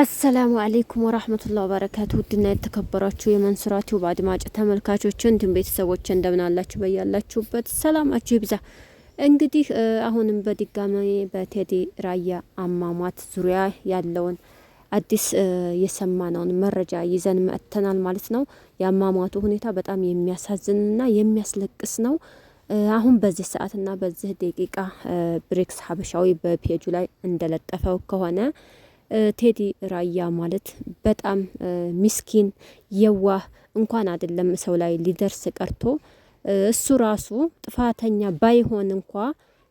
አሰላሙ አለይኩም ወራህመቱላሂ ወበረካቱ። ውድና የተከበራችሁ የመንሱራቲው አድማጭ ተመልካቾች እንዲሁም ቤተሰቦች እንደምን አላችሁ? በያላችሁበት ሰላማችሁ ይብዛ። እንግዲህ አሁንም በድጋሚ በቴዲ ራያ አሟሟት ዙሪያ ያለውን አዲስ የሰማነውን መረጃ ይዘን መጥተናል ማለት ነው። የአሟሟቱ ሁኔታ በጣም የሚያሳዝንና የሚያስለቅስ ነው። አሁን በዚህ ሰዓትና በዚህ ደቂቃ ብሬክስ ሀበሻዊ በፔጁ ላይ እንደለጠፈው ከሆነ ቴዲ ራያ ማለት በጣም ሚስኪን የዋህ እንኳን አይደለም ሰው ላይ ሊደርስ ቀርቶ እሱ ራሱ ጥፋተኛ ባይሆን እንኳ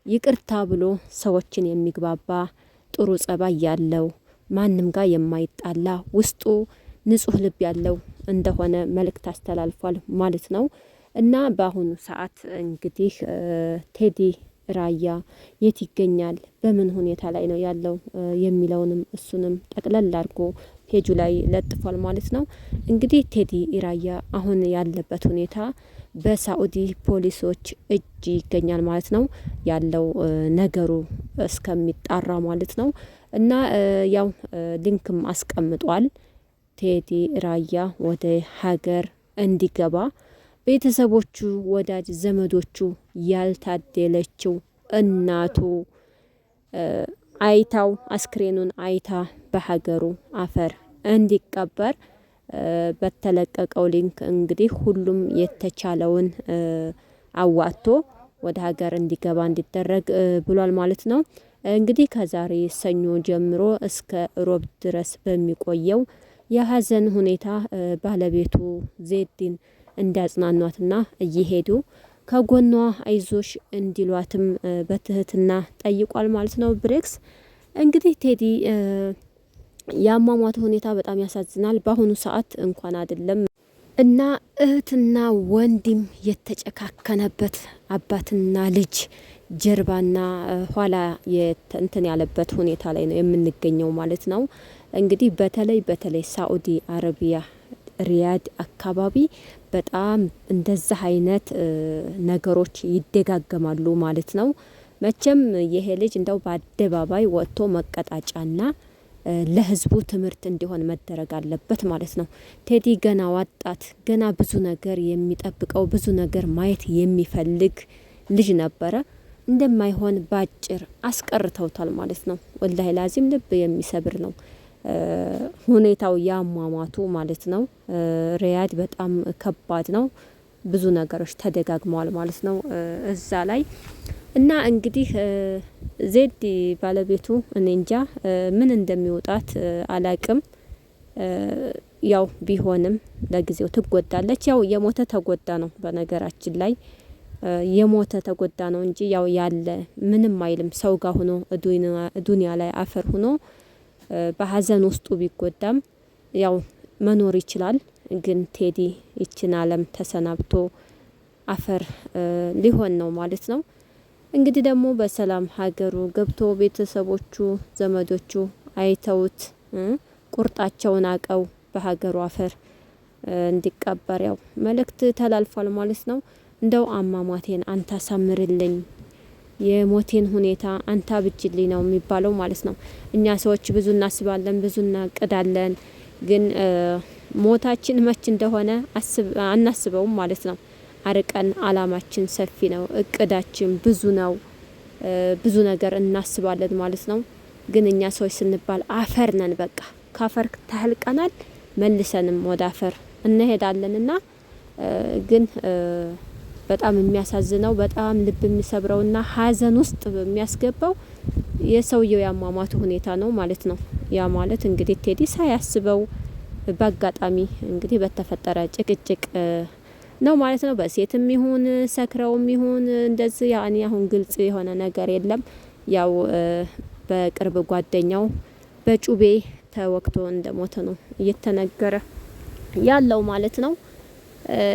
ይቅርታ ብሎ ሰዎችን የሚግባባ ጥሩ ጸባይ ያለው ማንም ጋር የማይጣላ ውስጡ ንጹህ ልብ ያለው እንደሆነ መልእክት አስተላልፏል ማለት ነው። እና በአሁኑ ሰዓት እንግዲህ ቴዲ ራያ የት ይገኛል፣ በምን ሁኔታ ላይ ነው ያለው የሚለውንም እሱንም ጠቅለል አድርጎ ፔጁ ላይ ለጥፏል ማለት ነው። እንግዲህ ቴዲ ራያ አሁን ያለበት ሁኔታ በሳኡዲ ፖሊሶች እጅ ይገኛል ማለት ነው። ያለው ነገሩ እስከሚጣራ ማለት ነው። እና ያው ሊንክም አስቀምጧል። ቴዲ ራያ ወደ ሀገር እንዲገባ ቤተሰቦቹ ወዳጅ ዘመዶቹ ያልታደለችው እናቱ አይታው አስክሬኑን አይታ በሀገሩ አፈር እንዲቀበር በተለቀቀው ሊንክ እንግዲህ ሁሉም የተቻለውን አዋጥቶ ወደ ሀገር እንዲገባ እንዲደረግ ብሏል ማለት ነው። እንግዲህ ከዛሬ ሰኞ ጀምሮ እስከ ሮብ ድረስ በሚቆየው የሀዘን ሁኔታ ባለቤቱ ዜድን እንዲያጽናኗትና እየሄዱ ከጎኗ አይዞሽ እንዲሏትም በትህትና ጠይቋል ማለት ነው። ብሬክስ እንግዲህ ቴዲ የአሟሟቱ ሁኔታ በጣም ያሳዝናል። በአሁኑ ሰዓት እንኳን አይደለም እና እህትና ወንድም የተጨካከነበት አባትና ልጅ ጀርባና ኋላ እንትን ያለበት ሁኔታ ላይ ነው የምንገኘው ማለት ነው። እንግዲህ በተለይ ሳኡዲ አረቢያ ሪያድ አካባቢ በጣም እንደዚህ አይነት ነገሮች ይደጋገማሉ ማለት ነው። መቼም ይሄ ልጅ እንደው በአደባባይ ወጥቶ መቀጣጫና ለህዝቡ ትምህርት እንዲሆን መደረግ አለበት ማለት ነው። ቴዲ ገና ወጣት፣ ገና ብዙ ነገር የሚጠብቀው ብዙ ነገር ማየት የሚፈልግ ልጅ ነበረ። እንደማይሆን ባጭር አስቀርተውታል ማለት ነው። ወላሂ ላዚም ልብ የሚሰብር ነው ሁኔታው ያሟሟቱ ማለት ነው። ሪያድ በጣም ከባድ ነው። ብዙ ነገሮች ተደጋግመዋል ማለት ነው እዛ ላይ እና እንግዲህ ዜድ ባለቤቱ እኔ እንጃ ምን እንደሚወጣት አላቅም። ያው ቢሆንም ለጊዜው ትጎዳለች። ያው የሞተ ተጎዳ ነው በነገራችን ላይ የሞተ ተጎዳ ነው እንጂ ያው ያለ ምንም አይልም። ሰው ጋር ሆኖ ዱንያ ላይ አፈር ሆኖ በሀዘን ውስጡ ቢጎዳም ያው መኖር ይችላል። ግን ቴዲ ይችን ዓለም ተሰናብቶ አፈር ሊሆን ነው ማለት ነው። እንግዲህ ደግሞ በሰላም ሀገሩ ገብቶ ቤተሰቦቹ ዘመዶቹ አይተውት ቁርጣቸውን አቀው በሀገሩ አፈር እንዲቀበር ያው መልእክት ተላልፏል ማለት ነው። እንደው አሟሟቴን አንተ አሳምርልኝ፣ የሞቴን ሁኔታ አንተ አብጅልኝ ነው የሚባለው ማለት ነው። እኛ ሰዎች ብዙ እናስባለን፣ ብዙ እናቅዳለን። ግን ሞታችን መች እንደሆነ አናስበውም ማለት ነው። አርቀን አላማችን ሰፊ ነው፣ እቅዳችን ብዙ ነው። ብዙ ነገር እናስባለን ማለት ነው። ግን እኛ ሰዎች ስንባል አፈር ነን። በቃ ካፈር ታህልቀናል፣ መልሰንም ወደ አፈር እንሄዳለንና ግን በጣም የሚያሳዝነው በጣም ልብ የሚሰብረውና ሀዘን ውስጥ የሚያስገባው የሰውየው ያሟሟቱ ሁኔታ ነው ማለት ነው። ያ ማለት እንግዲህ ቴዲ ሳያስበው በአጋጣሚ እንግዲህ በተፈጠረ ጭቅጭቅ ነው ማለት ነው። በሴትም ይሁን ሰክረውም ይሁን እንደዚህ ያኔ አሁን ግልጽ የሆነ ነገር የለም። ያው በቅርብ ጓደኛው በጩቤ ተወግቶ እንደሞተ ነው እየተነገረ ያለው ማለት ነው።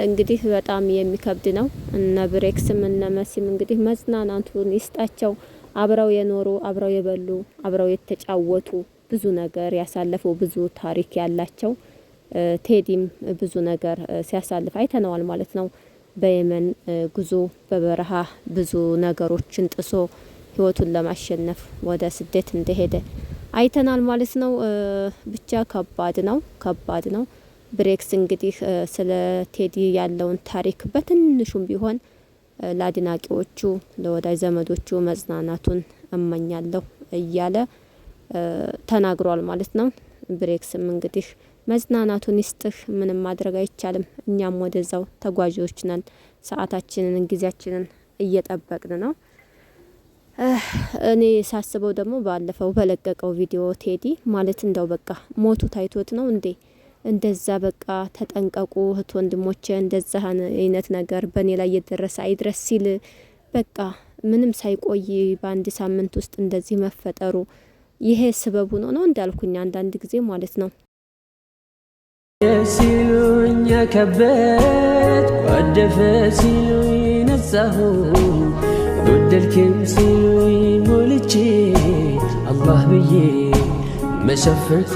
እንግዲህ በጣም የሚከብድ ነው። እነ ብሬክስም እነ መሲም እንግዲህ መጽናናቱን ይስጣቸው። አብረው የኖሩ አብረው የበሉ አብረው የተጫወቱ ብዙ ነገር ያሳለፉ ብዙ ታሪክ ያላቸው ቴዲም ብዙ ነገር ሲያሳልፍ አይተነዋል ማለት ነው። በየመን ጉዞ በበረሃ ብዙ ነገሮችን ጥሶ ህይወቱን ለማሸነፍ ወደ ስደት እንደሄደ አይተናል ማለት ነው። ብቻ ከባድ ነው። ብሬክስ እንግዲህ ስለ ቴዲ ያለውን ታሪክ በትንሹም ቢሆን ለአድናቂዎቹ ለወዳጅ ዘመዶቹ መጽናናቱን እመኛለሁ እያለ ተናግሯል ማለት ነው። ብሬክስም እንግዲህ መጽናናቱን ይስጥህ፣ ምንም ማድረግ አይቻልም። እኛም ወደዛው ተጓዦች ነን። ሰዓታችንን ጊዜያችንን እየጠበቅን ነው። እኔ ሳስበው ደግሞ ባለፈው በለቀቀው ቪዲዮ ቴዲ ማለት እንደው በቃ ሞቱ ታይቶት ነው እንዴ? እንደዛ በቃ ተጠንቀቁ እህት ወንድሞቼ፣ እንደዛ አይነት ነገር በእኔ ላይ እየደረሰ አይድረስ ሲል በቃ ምንም ሳይቆይ በአንድ ሳምንት ውስጥ እንደዚህ መፈጠሩ ይሄ ስበቡ ነው እንዳልኩኝ አንዳንድ ጊዜ ማለት ነው። ሲሉኝ ከበት ወደፈ ሲሉኝ ነጻሁ ጎደልክም ሲሉኝ ሞልቼ አላህ ብዬ መሸፈርኩ